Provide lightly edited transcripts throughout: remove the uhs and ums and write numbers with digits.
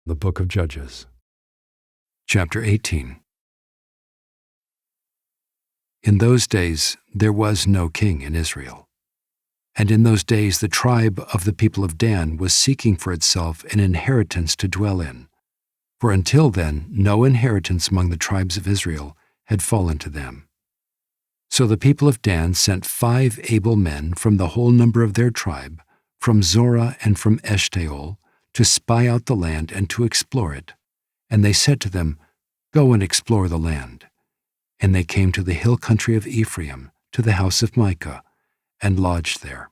The Book of Judges. Chapter 18. In those days there was no king in Israel. And in those days the tribe of the people of Dan was seeking for itself an inheritance to dwell in, for until then no inheritance among the tribes of Israel had fallen to them. So the people of Dan sent 5 able men from the whole number of their tribe, from Zorah and from Eshtaol, to spy out the land and to explore it. And they said to them, "Go and explore the land." And they came to the hill country of Ephraim, to the house of Micah, and lodged there.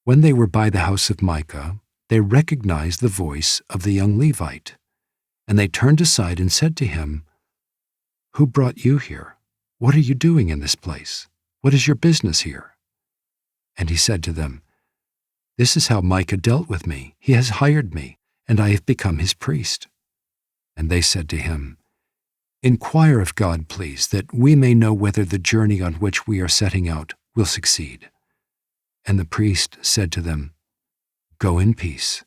When they were by the house of Micah, they recognized the voice of the young Levite. And they turned aside and said to him, "Who brought you here? What are you doing in this place? What is your business here?" And he said to them, "This is how Micah dealt with me. He has hired me, and I have become his priest." And they said to him, "Inquire of God, please, that we may know whether the journey on which we are setting out will succeed." And the priest said to them, "Go in peace.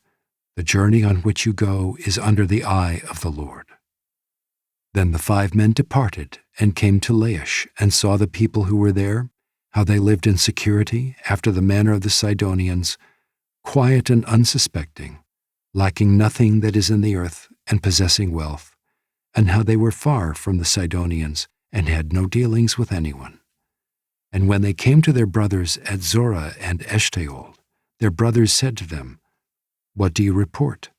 The journey on which you go is under the eye of the Lord." Then the 5 men departed and came to Laish and saw the people who were there, how they lived in security after the manner of the Sidonians, quiet and unsuspecting, lacking nothing that is in the earth and possessing wealth, and how they were far from the Sidonians and had no dealings with anyone. And when they came to their brothers at Zorah and Eshtaol, their brothers said to them, "What do you report?"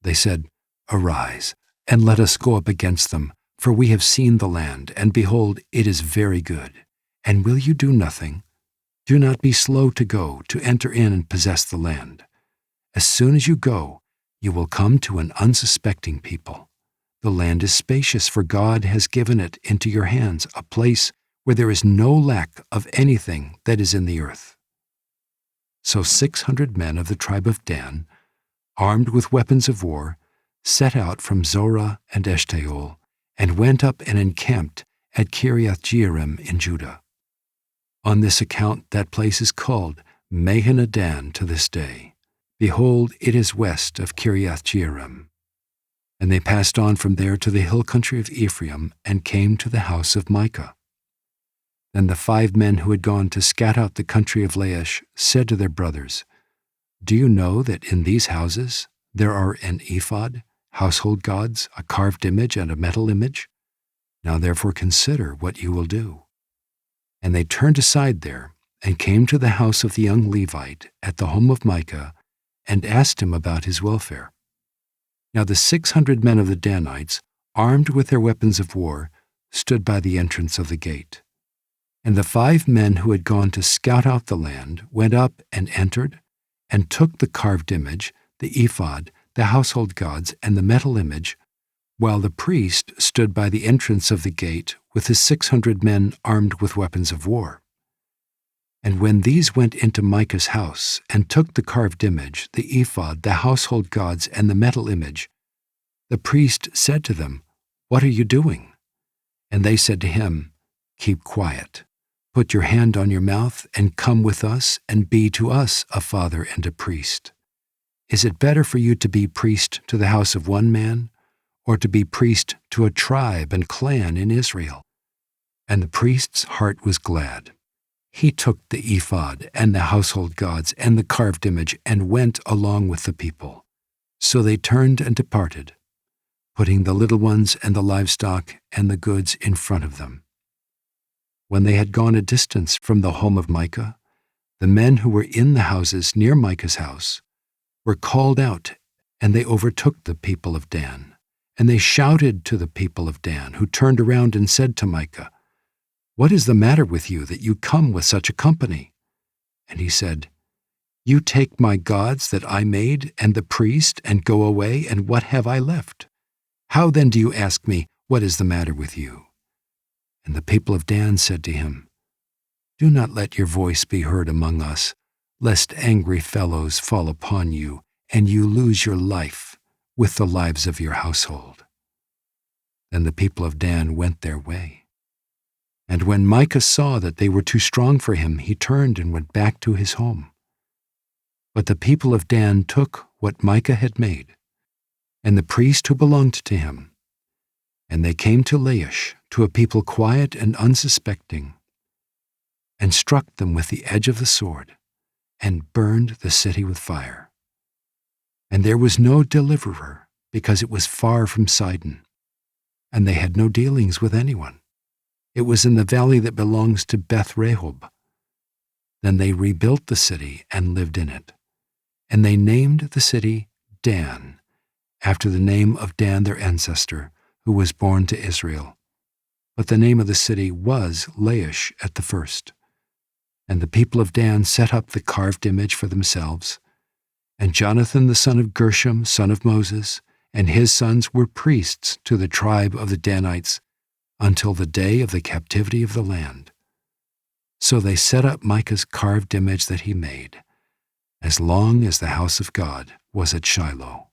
They said, "Arise, and let us go up against them, for we have seen the land, and behold, it is very good. And will you do nothing? Do not be slow to go, to enter in and possess the land. As soon as you go, you will come to an unsuspecting people. The land is spacious, for God has given it into your hands, a place where there is no lack of anything that is in the earth." So 600 men of the tribe of Dan, armed with weapons of war, set out from Zorah and Eshtaol, and went up and encamped at Kiriath-Jearim in Judah. On this account that place is called Mahaneh-dan to this day. Behold, it is west of Kiriath-Jearim. And they passed on from there to the hill country of Ephraim and came to the house of Micah. Then the 5 men who had gone to scout out the country of Laish said to their brothers, "Do you know that in these houses there are an ephod, household gods, a carved image, and a metal image? Now therefore consider what you will do." And they turned aside there and came to the house of the young Levite at the home of Micah and asked him about his welfare. Now the 600 men of the Danites, armed with their weapons of war, stood by the entrance of the gate. And the 5 men who had gone to scout out the land went up and entered, and took the carved image, the ephod, the household gods, and the metal image, while the priest stood by the entrance of the gate with his 600 men armed with weapons of war. And when these went into Micah's house and took the carved image, the ephod, the household gods, and the metal image, the priest said to them, "What are you doing?" And they said to him, "Keep quiet. Put your hand on your mouth and come with us and be to us a father and a priest. Is it better for you to be priest to the house of one man, or to be priest to a tribe and clan in Israel?" And the priest's heart was glad. He took the ephod and the household gods and the carved image and went along with the people. So they turned and departed, putting the little ones and the livestock and the goods in front of them. When they had gone a distance from the home of Micah, the men who were in the houses near Micah's house were called out, and they overtook the people of Dan. And they shouted to the people of Dan, who turned around and said to Micah, "What is the matter with you that you come with such a company?" And he said, "You take my gods that I made and the priest and go away, and what have I left? How then do you ask me, what is the matter with you?" And the people of Dan said to him, "Do not let your voice be heard among us, lest angry fellows fall upon you, and you lose your life with the lives of your household." Then the people of Dan went their way. And when Micah saw that they were too strong for him, he turned and went back to his home. But the people of Dan took what Micah had made, and the priest who belonged to him. And they came to Laish, to a people quiet and unsuspecting, and struck them with the edge of the sword, and burned the city with fire. And there was no deliverer, because it was far from Sidon, and they had no dealings with anyone. It was in the valley that belongs to Beth-rehob. Then they rebuilt the city and lived in it. And they named the city Dan, after the name of Dan their ancestor, who was born to Israel. But the name of the city was Laish at the first. And the people of Dan set up the carved image for themselves. And Jonathan the son of Gershom, son of Moses, and his sons were priests to the tribe of the Danites until the day of the captivity of the land. So they set up Micah's carved image that he made, as long as the house of God was at Shiloh.